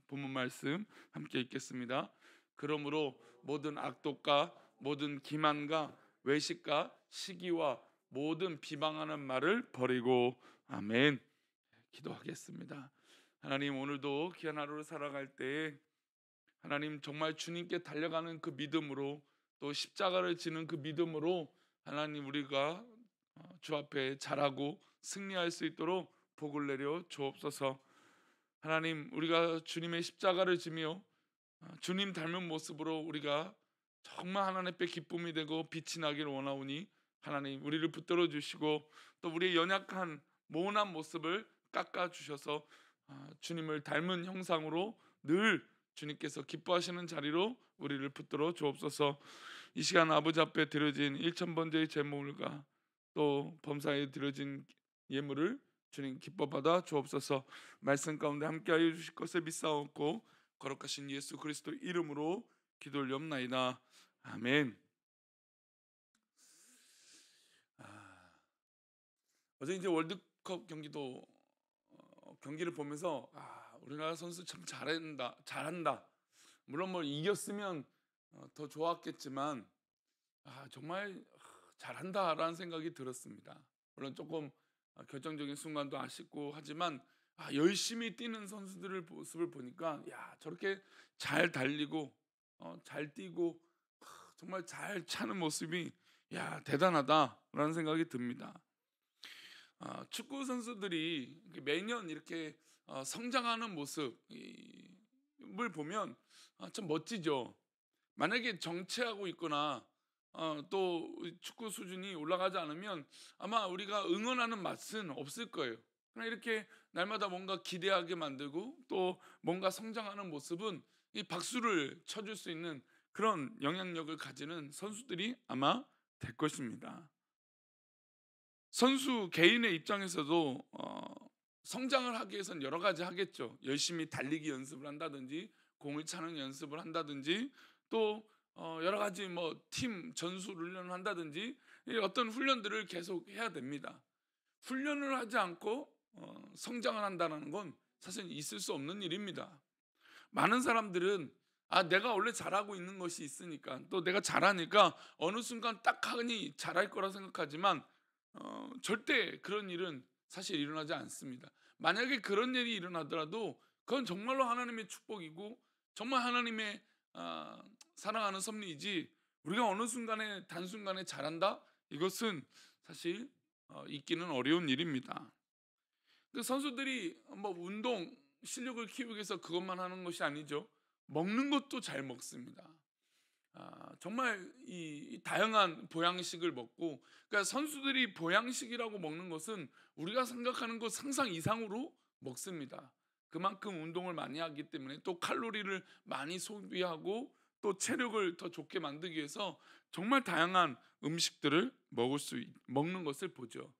본문 말씀 함께 읽겠습니다. 그러므로 모든 악독과 모든 기만과 외식과 시기와 모든 비방하는 말을 버리고 아멘. 기도하겠습니다. 하나님, 오늘도 귀한 하루를 살아갈 때에 하나님 정말 주님께 달려가는 그 믿음으로, 또 십자가를 지는 그 믿음으로 하나님 우리가 주 앞에 잘하고 승리할 수 있도록 복을 내려 주옵소서. 하나님, 우리가 주님의 십자가를 지며 주님 닮은 모습으로 우리가 정말 하나님 앞에 기쁨이 되고 빛이 나기를 원하오니 하나님 우리를 붙들어 주시고 또 우리의 연약한 모난 모습을 깎아 주셔서 주님을 닮은 형상으로 늘 주님께서 기뻐하시는 자리로 우리를 붙들어 주옵소서. 이 시간 아버지 앞에 드려진 1,000번째의 제물과 또 범사에 드려진 예물을 주님 기뻐 받아 주옵소서. 말씀 가운데 함께하여 주실 것을 믿사옵고 거룩하신 예수 그리스도 이름으로 기도 올리옵나이다. 아멘. 어제 이제 월드컵 경기를 보면서 우리나라 선수 참 잘한다. 물론 뭐 이겼으면 더 좋았겠지만 정말 잘한다라는 생각이 들었습니다. 물론 조금 결정적인 순간도 아쉽고 하지만 열심히 뛰는 선수들의 모습을 보니까 저렇게 잘 달리고 잘 뛰고 정말 잘 차는 모습이 대단하다라는 생각이 듭니다. 축구 선수들이 매년 이렇게 성장하는 모습을 보면 참 멋지죠. 만약에 정체하고 있거나 또 축구 수준이 올라가지 않으면 아마 우리가 응원하는 맛은 없을 거예요. 그러나 이렇게 날마다 뭔가 기대하게 만들고 또 뭔가 성장하는 모습은 이 박수를 쳐줄 수 있는 그런 영향력을 가지는 선수들이 아마 될 것입니다. 선수 개인의 입장에서도 성장을 하기 위해서는 여러 가지 하겠죠. 열심히 달리기 연습을 한다든지 공을 차는 연습을 한다든지 또 여러 가지 뭐 팀 전술 훈련을 한다든지 어떤 훈련들을 계속 해야 됩니다. 훈련을 하지 않고 성장을 한다는 건 사실 있을 수 없는 일입니다. 많은 사람들은 내가 원래 잘하고 있는 것이 있으니까 또 내가 잘하니까 어느 순간 딱 하니 잘할 거라 생각하지만 절대 그런 일은 사실 일어나지 않습니다. 만약에 그런 일이 일어나더라도 그건 정말로 하나님의 축복이고 정말 하나님의 사랑하는 섭리이지, 우리가 어느 순간에 단순간에 잘한다? 이것은 사실 있기는 어려운 일입니다. 그 선수들이 뭐 운동 실력을 키우기 위해서 그것만 하는 것이 아니죠. 먹는 것도 잘 먹습니다. 정말 이 다양한 보양식을 먹고, 그러니까 선수들이 보양식이라고 먹는 것은 우리가 생각하는 것 상상 이상으로 먹습니다. 그만큼 운동을 많이 하기 때문에 또 칼로리를 많이 소비하고 또 체력을 더 좋게 만들기 위해서 정말 다양한 음식들을 먹는 것을 보죠.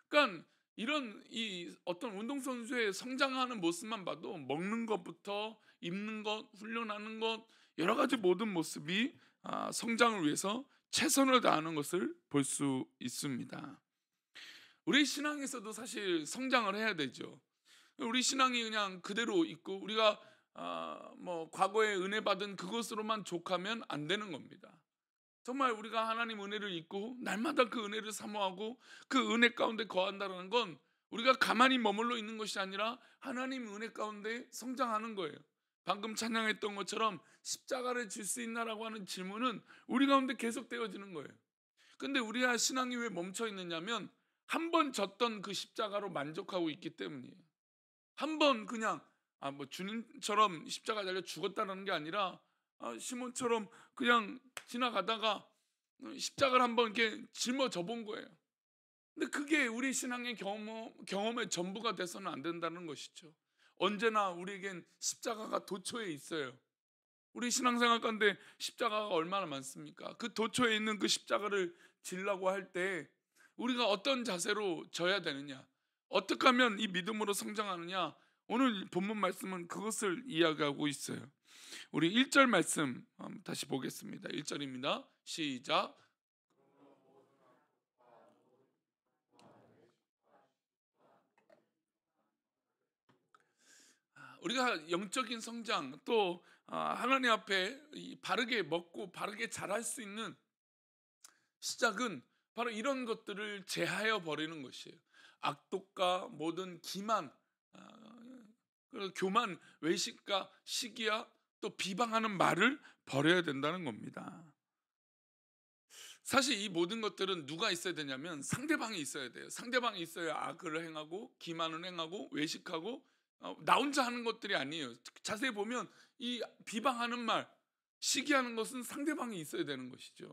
그러니까 이런 이 어떤 운동선수의 성장하는 모습만 봐도 먹는 것부터 입는 것, 훈련하는 것, 여러 가지 모든 모습이 성장을 위해서 최선을 다하는 것을 볼 수 있습니다. 우리 신앙에서도 사실 성장을 해야 되죠. 우리 신앙이 그냥 그대로 있고 우리가 뭐 과거에 은혜 받은 그것으로만 족하면 안 되는 겁니다. 정말 우리가 하나님 은혜를 잊고 날마다 그 은혜를 사모하고 그 은혜 가운데 거한다는 건 우리가 가만히 머물러 있는 것이 아니라 하나님 은혜 가운데 성장하는 거예요. 방금 찬양했던 것처럼 십자가를 질 수 있나라고 하는 질문은 우리 가운데 계속 되어지는 거예요. 근데 우리가 신앙이 왜 멈춰 있느냐면 한 번 졌던 그 십자가로 만족하고 있기 때문이에요. 한 번 그냥 뭐 주님처럼 십자가 달려 죽었다는 게 아니라 시몬처럼 그냥 지나가다가 십자가를 한번 이렇게 짊어져 본 거예요. 근데 그게 우리 신앙의 경험의 전부가 돼서는 안 된다는 것이죠. 언제나 우리에겐 십자가가 도처에 있어요. 우리 신앙생활 가운데 십자가가 얼마나 많습니까? 그 도처에 있는 그 십자가를 지려고 할 때 우리가 어떤 자세로 져야 되느냐, 어떻게 하면 이 믿음으로 성장하느냐, 오늘 본문 말씀은 그것을 이야기하고 있어요. 우리 1절 말씀 다시 보겠습니다. 1절입니다. 시작. 우리가 영적인 성장 또 하나님 앞에 바르게 먹고 바르게 자랄 수 있는 시작은 바로 이런 것들을 제하여 버리는 것이에요. 악독과 모든 기만, 그리고 교만, 외식과 시기야 또 비방하는 말을 버려야 된다는 겁니다. 사실 이 모든 것들은 누가 있어야 되냐면 상대방이 있어야 돼요. 상대방이 있어야 악을 행하고 기만을 행하고 외식하고 나 혼자 하는 것들이 아니에요. 자세히 보면 이 비방하는 말, 시기하는 것은 상대방이 있어야 되는 것이죠.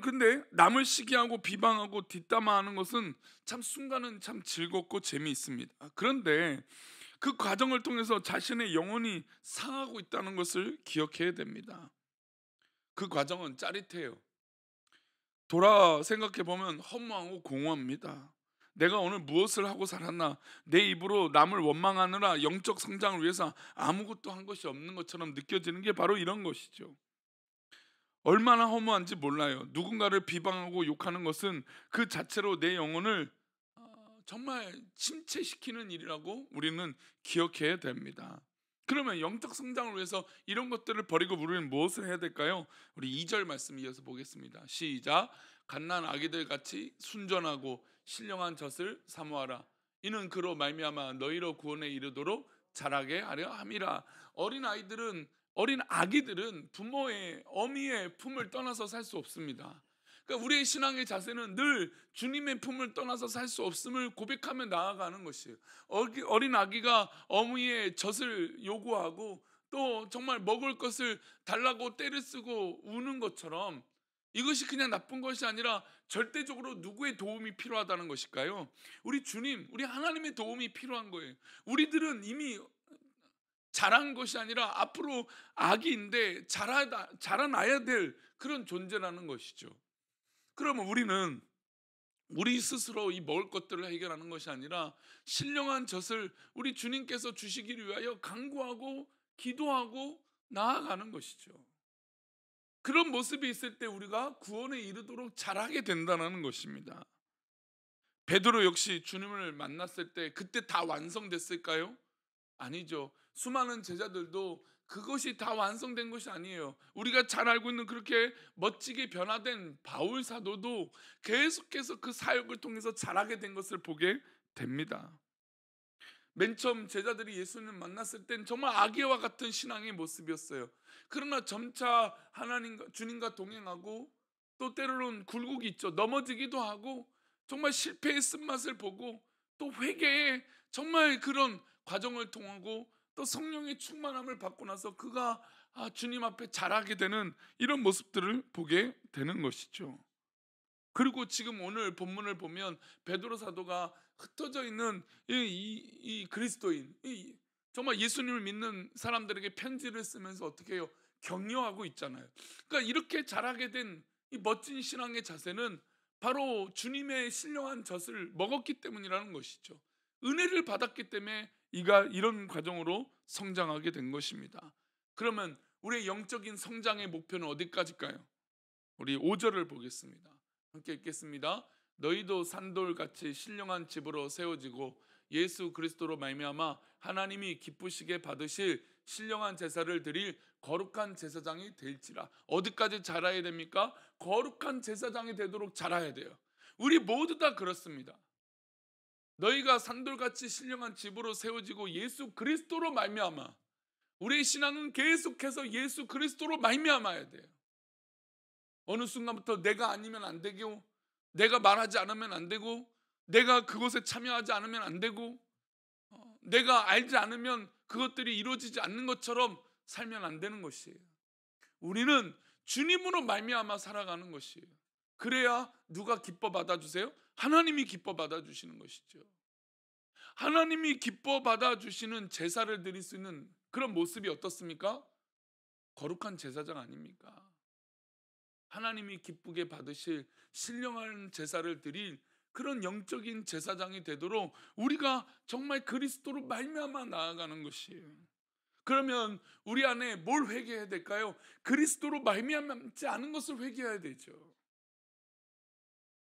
근데 남을 시기하고 비방하고 뒷담화하는 것은 참 순간은 참 즐겁고 재미있습니다. 그런데 그 과정을 통해서 자신의 영혼이 상하고 있다는 것을 기억해야 됩니다. 그 과정은 짜릿해요. 돌아 생각해 보면 허무하고 공허합니다. 내가 오늘 무엇을 하고 살았나? 내 입으로 남을 원망하느라 영적 성장을 위해서 아무것도 한 것이 없는 것처럼 느껴지는 게 바로 이런 것이죠. 얼마나 허무한지 몰라요. 누군가를 비방하고 욕하는 것은 그 자체로 내 영혼을 정말 침체시키는 일이라고 우리는 기억해야 됩니다. 그러면 영적 성장을 위해서 이런 것들을 버리고 우리는 무엇을 해야 될까요? 우리 2절 말씀 이어서 보겠습니다. 시작. 갓난 아기들 같이 순전하고 신령한 젖을 사모하라. 이는 그로 말미암아 너희로 구원에 이르도록 자라게 하려 함이라. 어린 아기들은 부모의 어미의 품을 떠나서 살 수 없습니다. 그러니까 우리의 신앙의 자세는 늘 주님의 품을 떠나서 살 수 없음을 고백하며 나아가는 것이에요. 어린 아기가 어미의 젖을 요구하고 또 정말 먹을 것을 달라고 떼를 쓰고 우는 것처럼 이것이 그냥 나쁜 것이 아니라 절대적으로 누구의 도움이 필요하다는 것일까요? 우리 주님, 우리 하나님의 도움이 필요한 거예요. 우리들은 이미 자란 것이 아니라 앞으로 아기인데 자라나야 될 그런 존재라는 것이죠. 그러면 우리는 우리 스스로 이 먹을 것들을 해결하는 것이 아니라 신령한 젖을 우리 주님께서 주시기를 위하여 간구하고 기도하고 나아가는 것이죠. 그런 모습이 있을 때 우리가 구원에 이르도록 자라게 된다는 것입니다. 베드로 역시 주님을 만났을 때 그때 다 완성됐을까요? 아니죠. 수많은 제자들도 그것이 다 완성된 것이 아니에요. 우리가 잘 알고 있는 그렇게 멋지게 변화된 바울 사도도 계속해서 그 사역을 통해서 자라게 된 것을 보게 됩니다. 맨 처음 제자들이 예수님을 만났을 땐 정말 아기와 같은 신앙의 모습이었어요. 그러나 점차 주님과 동행하고 또 때로는 굴곡이 있죠. 넘어지기도 하고 정말 실패의 쓴맛을 보고 또 회개의 정말 그런 과정을 통하고 또 성령의 충만함을 받고 나서 그가 주님 앞에 자라게 되는 이런 모습들을 보게 되는 것이죠. 그리고 지금 오늘 본문을 보면 베드로 사도가 흩어져 있는 이 그리스도인, 정말 예수님을 믿는 사람들에게 편지를 쓰면서 어떻게 해요? 격려하고 있잖아요. 그러니까 이렇게 자라게 된 이 멋진 신앙의 자세는 바로 주님의 신령한 젖을 먹었기 때문이라는 것이죠. 은혜를 받았기 때문에 이가 이런 과정으로 성장하게 된 것입니다. 그러면 우리의 영적인 성장의 목표는 어디까지일까요? 우리 5절을 보겠습니다. 함께 읽겠습니다. 너희도 산돌같이 신령한 집으로 세워지고 예수 그리스도로 말미암아 하나님이 기쁘시게 받으실 신령한 제사를 드릴 거룩한 제사장이 될지라. 어디까지 자라야 됩니까? 거룩한 제사장이 되도록 자라야 돼요. 우리 모두 다 그렇습니다. 너희가 산돌같이 신령한 집으로 세워지고 예수 그리스도로 말미암아. 우리의 신앙은 계속해서 예수 그리스도로 말미암아야 돼요. 어느 순간부터 내가 아니면 안 되고, 내가 말하지 않으면 안 되고, 내가 그것에 참여하지 않으면 안 되고, 내가 알지 않으면 그것들이 이루어지지 않는 것처럼 살면 안 되는 것이에요. 우리는 주님으로 말미암아 살아가는 것이에요. 그래야 누가 기뻐 받아주세요? 하나님이 기뻐 받아주시는 것이죠. 하나님이 기뻐 받아주시는 제사를 드릴 수 있는 그런 모습이 어떻습니까? 거룩한 제사장 아닙니까? 하나님이 기쁘게 받으실 신령한 제사를 드릴 그런 영적인 제사장이 되도록 우리가 정말 그리스도로 말미암아 나아가는 것이에요. 그러면 우리 안에 뭘 회개해야 될까요? 그리스도로 말미암지 않은 것을 회개해야 되죠.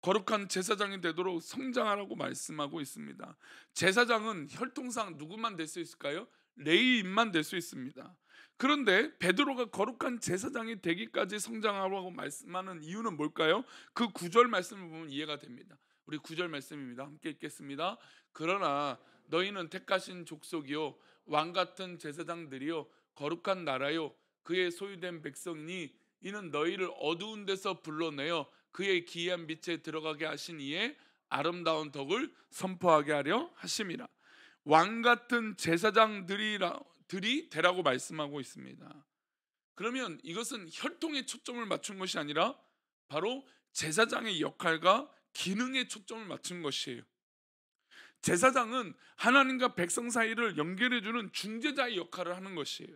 거룩한 제사장이 되도록 성장하라고 말씀하고 있습니다. 제사장은 혈통상 누구만 될 수 있을까요? 레위인만 될 수 있습니다. 그런데 베드로가 거룩한 제사장이 되기까지 성장하라고 말씀하는 이유는 뭘까요? 그 9절 말씀을 보면 이해가 됩니다. 우리 9절 말씀입니다. 함께 읽겠습니다. 그러나 너희는 택하신 족속이요 왕 같은 제사장들이요 거룩한 나라요 그의 소유된 백성이니 이는 너희를 어두운 데서 불러내어 그의 기이한 빛에 들어가게 하신 이의 아름다운 덕을 선포하게 하려 하심이라. 왕 같은 제사장들이 되라고 말씀하고 있습니다. 그러면 이것은 혈통에 초점을 맞춘 것이 아니라 바로 제사장의 역할과 기능에 초점을 맞춘 것이에요. 제사장은 하나님과 백성 사이를 연결해주는 중재자의 역할을 하는 것이에요.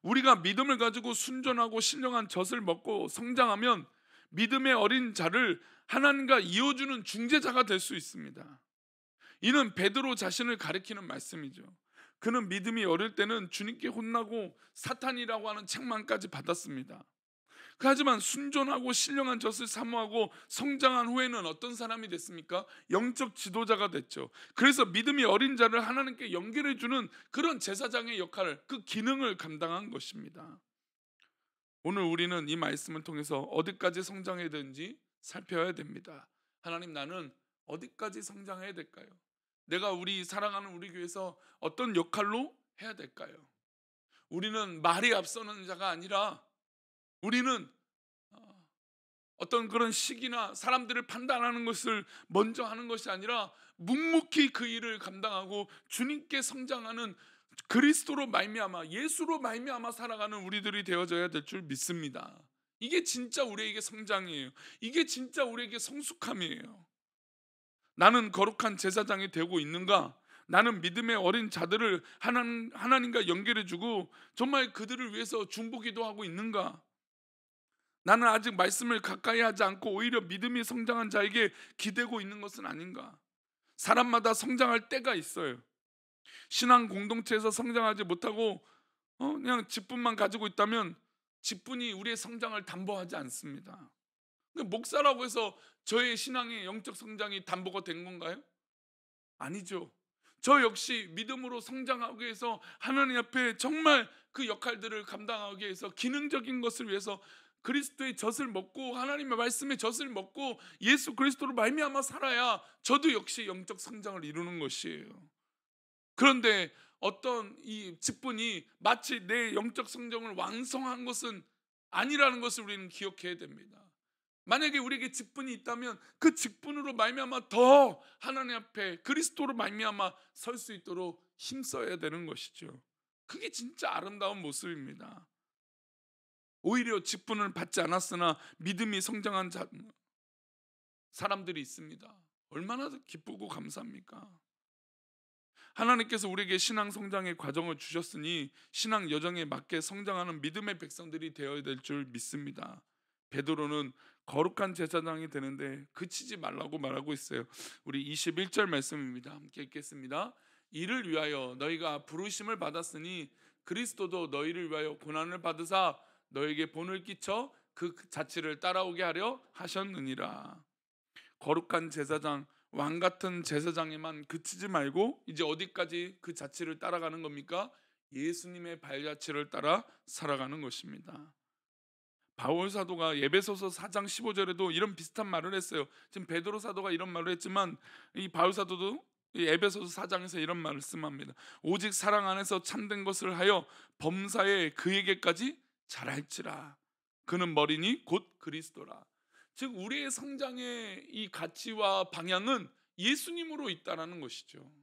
우리가 믿음을 가지고 순전하고 신령한 젖을 먹고 성장하면 믿음의 어린 자를 하나님과 이어주는 중재자가 될 수 있습니다. 이는 베드로 자신을 가리키는 말씀이죠. 그는 믿음이 어릴 때는 주님께 혼나고 사탄이라고 하는 책망까지 받았습니다. 하지만 순전하고 신령한 젖을 사모하고 성장한 후에는 어떤 사람이 됐습니까? 영적 지도자가 됐죠. 그래서 믿음이 어린 자를 하나님께 연결해주는 그런 제사장의 역할을, 그 기능을 감당한 것입니다. 오늘 우리는 이 말씀을 통해서 어디까지 성장해야 되는지 살펴야 됩니다. 하나님, 나는 어디까지 성장해야 될까요? 내가 우리 사랑하는 우리 교회에서 어떤 역할로 해야 될까요? 우리는 말이 앞서는 자가 아니라 우리는 어떤 그런 시기나 사람들을 판단하는 것을 먼저 하는 것이 아니라 묵묵히 그 일을 감당하고 주님께 성장하는 그리스도로 말미암아, 예수로 말미암아 살아가는 우리들이 되어져야 될 줄 믿습니다. 이게 진짜 우리에게 성장이에요. 이게 진짜 우리에게 성숙함이에요. 나는 거룩한 제사장이 되고 있는가? 나는 믿음의 어린 자들을 하나님과 연결해주고 정말 그들을 위해서 중보기도 하고 있는가? 나는 아직 말씀을 가까이 하지 않고 오히려 믿음이 성장한 자에게 기대고 있는 것은 아닌가? 사람마다 성장할 때가 있어요. 신앙 공동체에서 성장하지 못하고 그냥 직분만 가지고 있다면 직분이 우리의 성장을 담보하지 않습니다. 목사라고 해서 저의 신앙의 영적 성장이 담보가 된 건가요? 아니죠. 저 역시 믿음으로 성장하기 위해서 하나님 앞에 정말 그 역할들을 감당하기 위해서 기능적인 것을 위해서 그리스도의 젖을 먹고 하나님의 말씀의 젖을 먹고 예수 그리스도로 말미암아 살아야 저도 역시 영적 성장을 이루는 것이에요. 그런데 어떤 이 직분이 마치 내 영적 성장을 완성한 것은 아니라는 것을 우리는 기억해야 됩니다. 만약에 우리에게 직분이 있다면 그 직분으로 말미암아 더 하나님 앞에 그리스도로 말미암아 설 수 있도록 힘써야 되는 것이죠. 그게 진짜 아름다운 모습입니다. 오히려 직분을 받지 않았으나 믿음이 성장한 사람들이 있습니다. 얼마나 기쁘고 감사합니까? 하나님께서 우리에게 신앙 성장의 과정을 주셨으니 신앙 여정에 맞게 성장하는 믿음의 백성들이 되어야 될 줄 믿습니다. 베드로는 거룩한 제사장이 되는데 그치지 말라고 말하고 있어요. 우리 21절 말씀입니다. 함께 읽겠습니다. 이를 위하여 너희가 부르심을 받았으니 그리스도도 너희를 위하여 고난을 받으사 너에게 본을 끼쳐 그 자취를 따라오게 하려 하셨느니라. 거룩한 제사장, 왕 같은 제사장에만 그치지 말고 이제 어디까지 그 자취를 따라가는 겁니까? 예수님의 발자취를 따라 살아가는 것입니다. 바울 사도가 에베소서 4장 15절에도 이런 비슷한 말을 했어요. 지금 베드로 사도가 이런 말을 했지만 이 바울 사도도 이 에베소서 4장에서 이런 말씀합니다. 오직 사랑 안에서 참된 것을 하여 범사에 그에게까지 잘할지라. 그는 머리니 곧 그리스도라. 즉 우리의 성장의 이 가치와 방향은 예수님으로 있다라는 것이죠.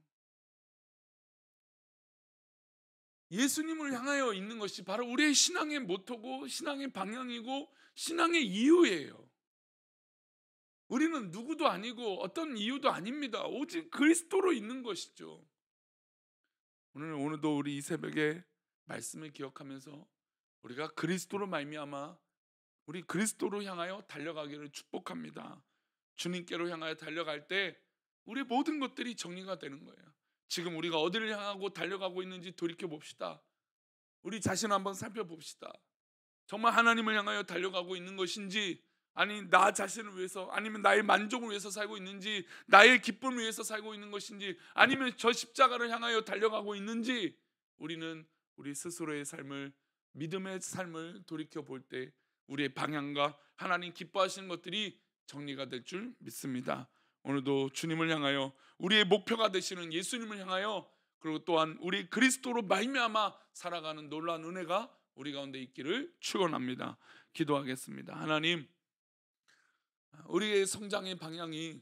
예수님을 향하여 있는 것이 바로 우리의 신앙의 모토고 신앙의 방향이고 신앙의 이유예요. 우리는 누구도 아니고 어떤 이유도 아닙니다. 오직 그리스도로 있는 것이죠. 오늘도 우리 이 새벽에 말씀을 기억하면서 우리가 그리스도로 말미암아 우리 그리스도로 향하여 달려가기를 축복합니다. 주님께로 향하여 달려갈 때 우리 모든 것들이 정리가 되는 거예요. 지금 우리가 어디를 향하고 달려가고 있는지 돌이켜 봅시다. 우리 자신 한번 살펴봅시다. 정말 하나님을 향하여 달려가고 있는 것인지 아니 나 자신을 위해서, 아니면 나의 만족을 위해서 살고 있는지, 나의 기쁨을 위해서 살고 있는 것인지, 아니면 저 십자가를 향하여 달려가고 있는지, 우리는 우리 스스로의 삶을, 믿음의 삶을 돌이켜 볼 때 우리의 방향과 하나님 기뻐하시는 것들이 정리가 될 줄 믿습니다. 오늘도 주님을 향하여, 우리의 목표가 되시는 예수님을 향하여, 그리고 또한 우리 그리스도로 말미암아 살아가는 놀라운 은혜가 우리 가운데 있기를 축원합니다. 기도하겠습니다. 하나님, 우리의 성장의 방향이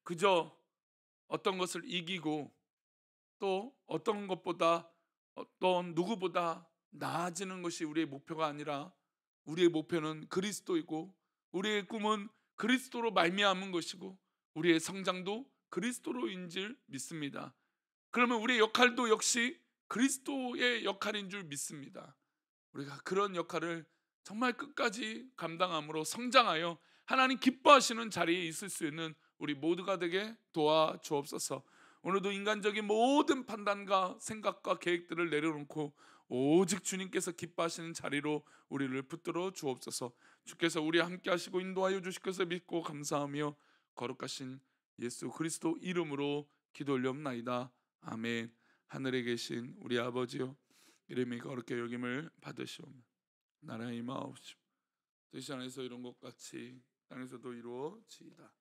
그저 어떤 것을 이기고 또 어떤 것보다, 어떤 누구보다 나아지는 것이 우리의 목표가 아니라, 우리의 목표는 그리스도이고 우리의 꿈은 그리스도로 말미암은 것이고 우리의 성장도 그리스도로인 줄 믿습니다. 그러면 우리의 역할도 역시 그리스도의 역할인 줄 믿습니다. 우리가 그런 역할을 정말 끝까지 감당함으로 성장하여 하나님 기뻐하시는 자리에 있을 수 있는 우리 모두가 되게 도와주옵소서. 오늘도 인간적인 모든 판단과 생각과 계획들을 내려놓고 오직 주님께서 기뻐하시는 자리로 우리를 붙들어 주옵소서. 주께서 우리와 함께 하시고 인도하여 주실 것을 믿고 감사하며 거룩하신 예수 그리스도 이름으로 기도 올려옵나이다. 아멘. 하늘에 계신 우리 아버지여, 이름이 거룩히 여김을 받으시오며 나라의 임하옵시며 뜻이 안에서 이룬 것 같이 땅에서도 이루어지이다.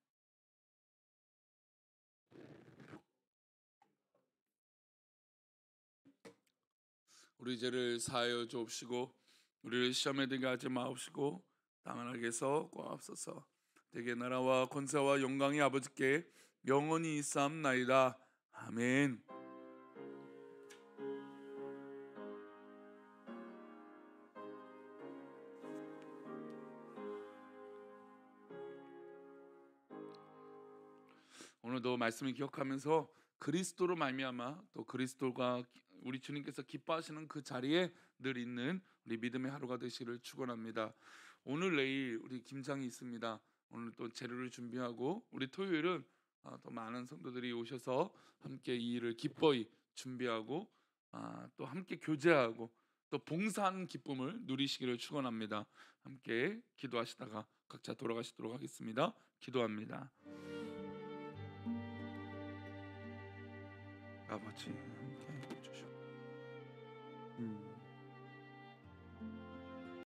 우리 죄를 사하여 주옵시고 우리를 시험에 들게 하지 마옵시고 다만 악에서 구하옵소서. 대개 나라와 권세와 영광이 아버지께 영원히 있사옵나이다. 아멘. 오늘도 말씀을 기억하면서 그리스도로 말미암아 또 그리스도가 우리 주님께서 기뻐하시는 그 자리에 늘 있는 우리 믿음의 하루가 되시기를 축원합니다. 오늘 내일 우리 김장이 있습니다. 오늘 또 재료를 준비하고 우리 토요일은 또 많은 성도들이 오셔서 함께 이 일을 기뻐히 준비하고 또 함께 교제하고 또 봉사하는 기쁨을 누리시기를 축원합니다. 함께 기도하시다가 각자 돌아가시도록 하겠습니다. 기도합니다. 아버지 함께 해주시옵소서.